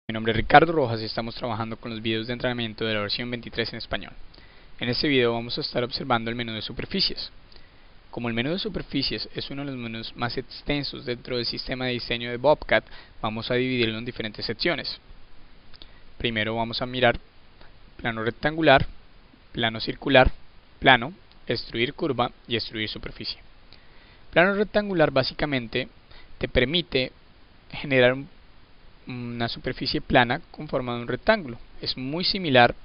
Mi nombre es Ricardo Rojas y estamos trabajando con los videos de entrenamiento de la versión 23 en español. En este video vamos a estar observando el menú de superficies. Como el menú de superficies es uno de los menús más extensos dentro del sistema de diseño de Bobcat, vamos a dividirlo en diferentes secciones. Primero vamos a mirar plano rectangular, plano circular, plano, extruir curva y extruir superficie. Plano rectangular básicamente te permite generar una superficie plana con forma de un rectángulo. Es muy similar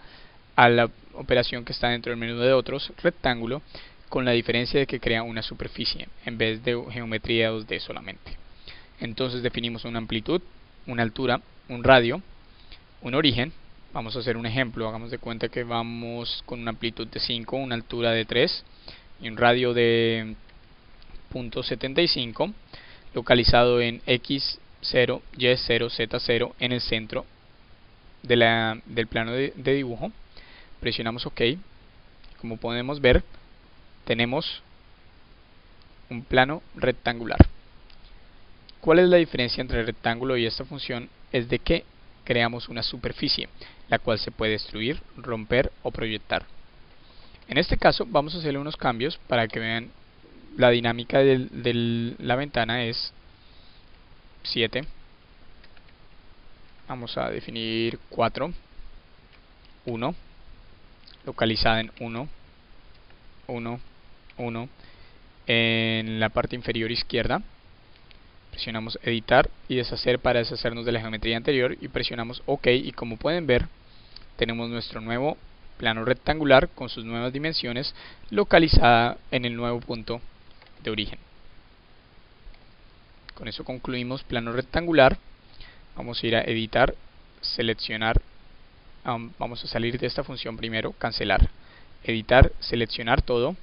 a la operación que está dentro del menú de otros, rectángulo, con la diferencia de que crea una superficie en vez de geometría 2D solamente. Entonces definimos una amplitud, una altura, un radio, un origen. Vamos a hacer un ejemplo. Hagamos de cuenta que vamos con una amplitud de 5, una altura de 3 y un radio de 0.75 localizado en X0, Y0, Z0 en el centro del plano de dibujo. Presionamos OK. Como podemos ver, tenemos un plano rectangular. ¿Cuál es la diferencia entre el rectángulo y esta función? Es de que creamos una superficie, la cual se puede extruir, romper o proyectar. En este caso vamos a hacerle unos cambios para que vean la dinámica de la ventana. Es 7. Vamos a definir 4, 1, localizada en 1, 1, 1, en la parte inferior izquierda. Presionamos editar y deshacer para deshacernos de la geometría anterior y presionamos OK, y como pueden ver tenemos nuestro nuevo plano rectangular con sus nuevas dimensiones localizada en el nuevo punto de origen. Con eso concluimos plano rectangular. Vamos a ir a editar, seleccionar, vamos a salir de esta función primero, cancelar, editar, seleccionar todo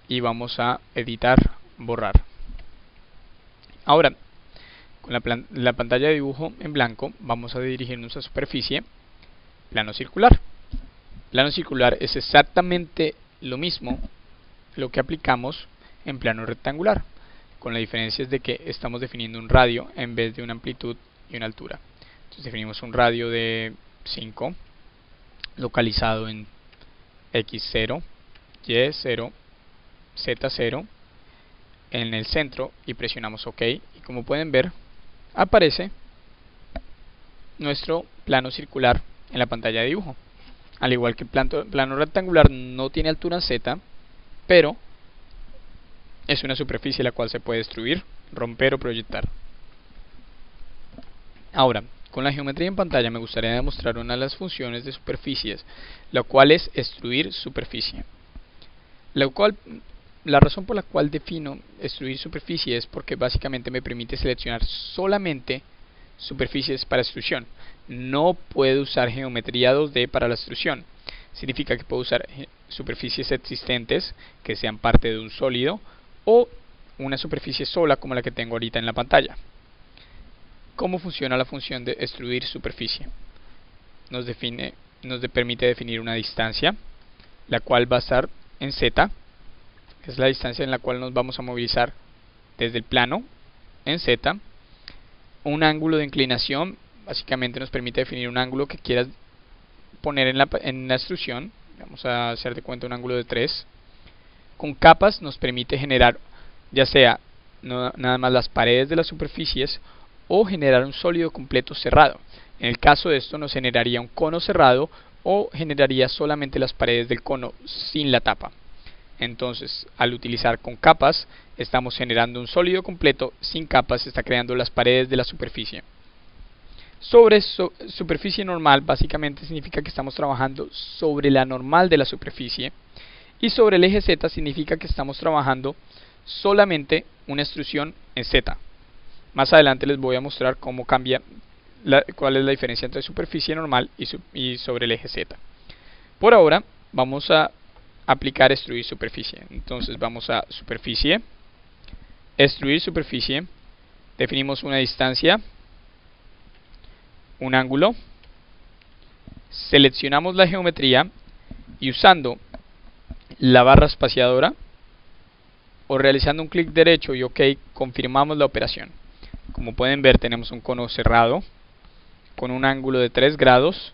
y vamos a editar, borrar. Ahora, con la pantalla de dibujo en blanco, vamos a dirigirnos a superficie, plano circular. Plano circular es exactamente lo mismo lo que aplicamos en plano rectangular, con la diferencia es de que estamos definiendo un radio en vez de una amplitud y una altura. Entonces definimos un radio de 5 localizado en X0, Y0, Z0 en el centro y presionamos OK, y como pueden ver aparece nuestro plano circular en la pantalla de dibujo. Al igual que el plano rectangular no tiene altura Z, pero es una superficie la cual se puede extruir, romper o proyectar. Ahora, con la geometría en pantalla me gustaría demostrar una de las funciones de superficies, la cual es extruir superficie. La razón por la cual defino extruir superficie es porque básicamente me permite seleccionar solamente superficies para extrusión. No puedo usar geometría 2D para la extrusión. Significa que puedo usar superficies existentes que sean parte de un sólido o una superficie sola como la que tengo ahorita en la pantalla. ¿Cómo funciona la función de extruir superficie? Nos permite definir una distancia, la cual va a estar en Z, que es la distancia en la cual nos vamos a movilizar desde el plano en Z. Un ángulo de inclinación, básicamente nos permite definir un ángulo que quieras poner en la extrusión. Vamos a hacer de cuenta un ángulo de 3. Con capas nos permite generar ya sea nada más las paredes de las superficies o generar un sólido completo cerrado. En el caso de esto nos generaría un cono cerrado o generaría solamente las paredes del cono sin la tapa. Entonces, al utilizar con capas estamos generando un sólido completo, sin capas se está creando las paredes de la superficie. Sobre superficie normal básicamente significa que estamos trabajando sobre la normal de la superficie, y sobre el eje Z significa que estamos trabajando solamente una extrusión en Z. Más adelante les voy a mostrar cómo cambia, cuál es la diferencia entre superficie normal y sobre el eje Z. Por ahora vamos a aplicar extruir superficie. Entonces vamos a superficie, extruir superficie, definimos una distancia, un ángulo, seleccionamos la geometría y usando la barra espaciadora o realizando un clic derecho y OK confirmamos la operación. Como pueden ver tenemos un cono cerrado, con un ángulo de 3 grados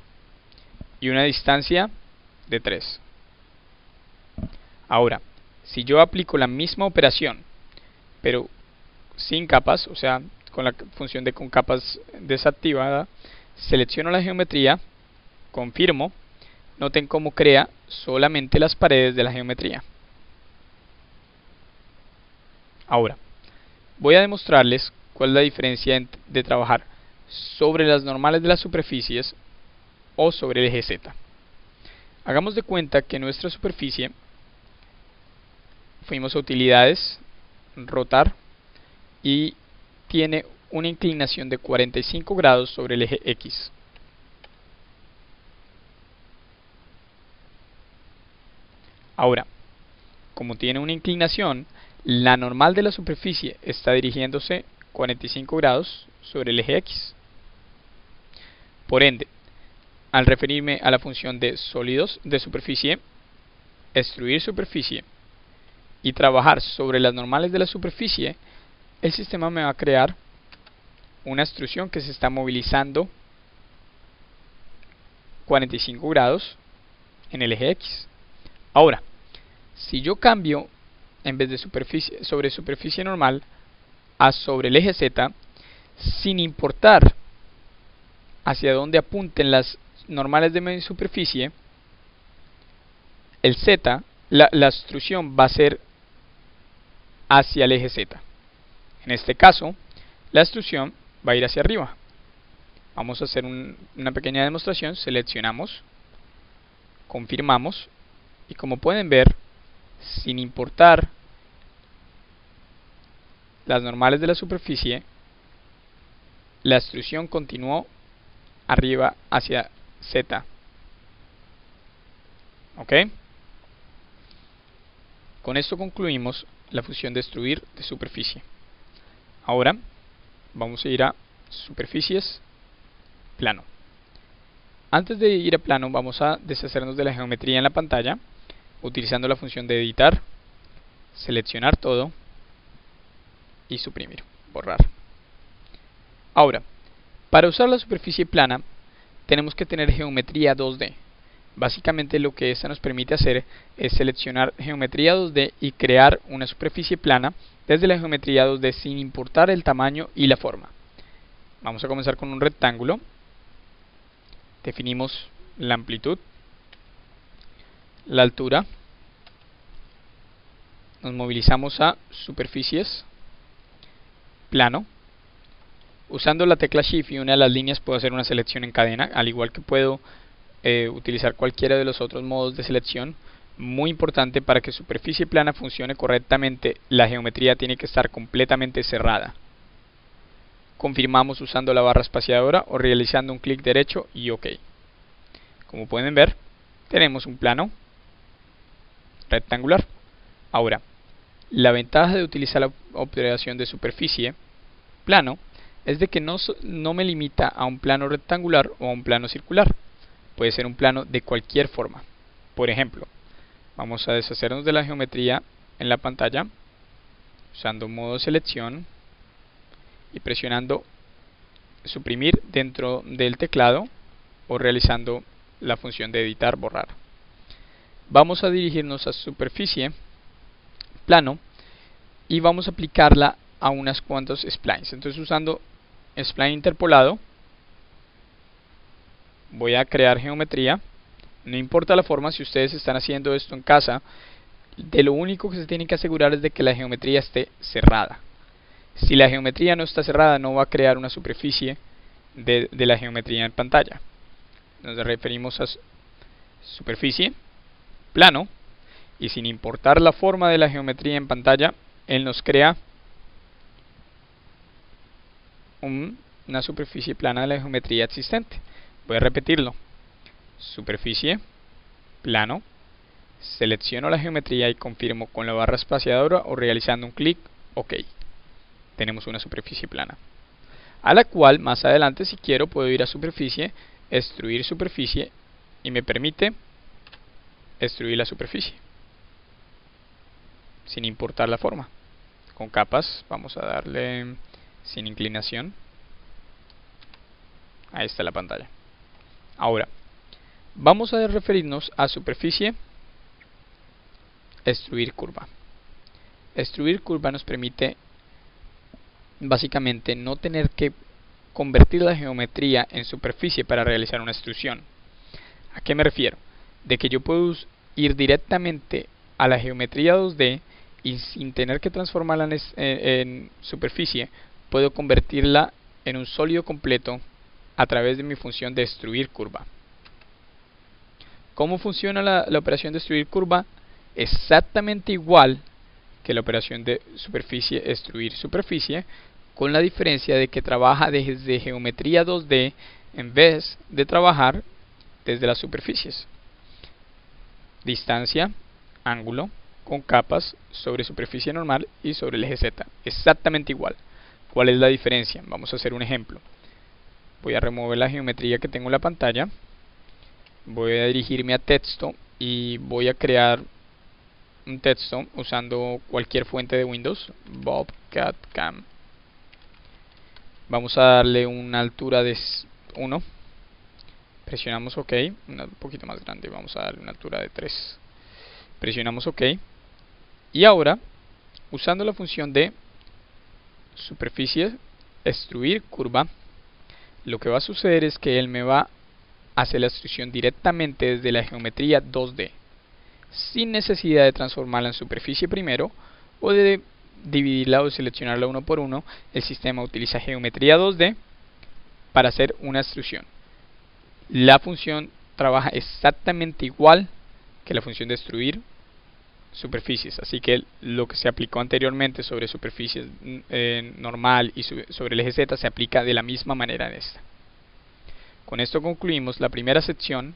y una distancia de 3. Ahora, si yo aplico la misma operación, pero sin capas, o sea, con la función de con capas desactivada, selecciono la geometría, confirmo, noten cómo crea solamente las paredes de la geometría. Ahora, voy a demostrarles cuál es la diferencia de trabajar sobre las normales de las superficies o sobre el eje Z. Hagamos de cuenta que nuestra superficie, fuimos a utilidades, rotar, y tiene una inclinación de 45 grados sobre el eje X. Ahora, como tiene una inclinación, la normal de la superficie está dirigiéndose 45 grados sobre el eje X. Por ende, al referirme a la función de sólidos de superficie, extruir superficie y trabajar sobre las normales de la superficie, el sistema me va a crear una extrusión que se está movilizando 45 grados en el eje X. Ahora, si yo cambio en vez de superficie, sobre superficie normal a sobre el eje Z, sin importar hacia dónde apunten las normales de mi superficie, el Z, la extrusión va a ser hacia el eje Z. En este caso, la extrusión va a ir hacia arriba. Vamos a hacer una pequeña demostración. Seleccionamos, confirmamos, y como pueden ver, sin importar las normales de la superficie, la extrusión continuó arriba hacia Z. ¿Ok? Con esto concluimos la función de extruir de superficie. Ahora vamos a ir a superficies, plano. Antes de ir a plano, vamos a deshacernos de la geometría en la pantalla utilizando la función de editar, seleccionar todo y suprimir, borrar. Ahora, para usar la superficie plana tenemos que tener geometría 2D. Básicamente lo que esta nos permite hacer es seleccionar geometría 2D y crear una superficie plana desde la geometría 2D sin importar el tamaño y la forma. Vamos a comenzar con un rectángulo. Definimos la amplitud, la altura. Nos movilizamos a superficies, plano. Usando la tecla Shift y una de las líneas puedo hacer una selección en cadena, al igual que puedo utilizar cualquiera de los otros modos de selección. Muy importante, para que superficie plana funcione correctamente, la geometría tiene que estar completamente cerrada. Confirmamos usando la barra espaciadora o realizando un clic derecho y OK. Como pueden ver, tenemos un plano rectangular. Ahora, la ventaja de utilizar la operación de superficie plano es de que no me limita a un plano rectangular o a un plano circular. Puede ser un plano de cualquier forma. Por ejemplo, vamos a deshacernos de la geometría en la pantalla usando modo selección y presionando suprimir dentro del teclado o realizando la función de editar, borrar. Vamos a dirigirnos a superficie plano y vamos a aplicarla a unas cuantos splines. Entonces, usando spline interpolado, voy a crear geometría. No importa la forma, si ustedes están haciendo esto en casa, de lo único que se tienen que asegurar es de que la geometría esté cerrada. Si la geometría no está cerrada, no va a crear una superficie de la geometría en pantalla. Nos referimos a superficie, plano, y sin importar la forma de la geometría en pantalla, él nos crea una superficie plana de la geometría existente. Voy a repetirlo. Superficie, plano, selecciono la geometría y confirmo con la barra espaciadora o realizando un clic OK. Tenemos una superficie plana, a la cual más adelante, si quiero, puedo ir a superficie, extruir superficie, y me permite extruir la superficie sin importar la forma. Con capas vamos a darle sin inclinación, Ahí está la pantalla. Ahora, vamos a referirnos a superficie, extruir curva. Extruir curva nos permite básicamente no tener que convertir la geometría en superficie para realizar una extrusión. ¿A qué me refiero? De que yo puedo ir directamente a la geometría 2D y sin tener que transformarla en superficie, puedo convertirla en un sólido completo a través de mi función de extruir curva. ¿Cómo funciona la operación de extruir curva? Exactamente igual que la operación de superficie, extruir superficie, con la diferencia de que trabaja desde geometría 2D en vez de trabajar desde las superficies. Distancia, ángulo, con capas sobre superficie normal y sobre el eje Z. Exactamente igual. ¿Cuál es la diferencia? Vamos a hacer un ejemplo. Voy a remover la geometría que tengo en la pantalla. Voy a dirigirme a texto y voy a crear un texto usando cualquier fuente de Windows, Bobcat Cam. Vamos a darle una altura de 1. Presionamos OK, un poquito más grande, vamos a darle una altura de 3. Presionamos OK. Y ahora, usando la función de superficie, extruir curva, lo que va a suceder es que él me va a hacer la extrusión directamente desde la geometría 2D, sin necesidad de transformarla en superficie primero o de dividirla o seleccionarla uno por uno. El sistema utiliza geometría 2D para hacer una extrusión. La función trabaja exactamente igual que la función de extruir superficies, así que lo que se aplicó anteriormente sobre superficies normal y sobre el eje Z se aplica de la misma manera en esta. Con esto concluimos la primera sección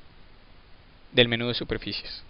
del menú de superficies.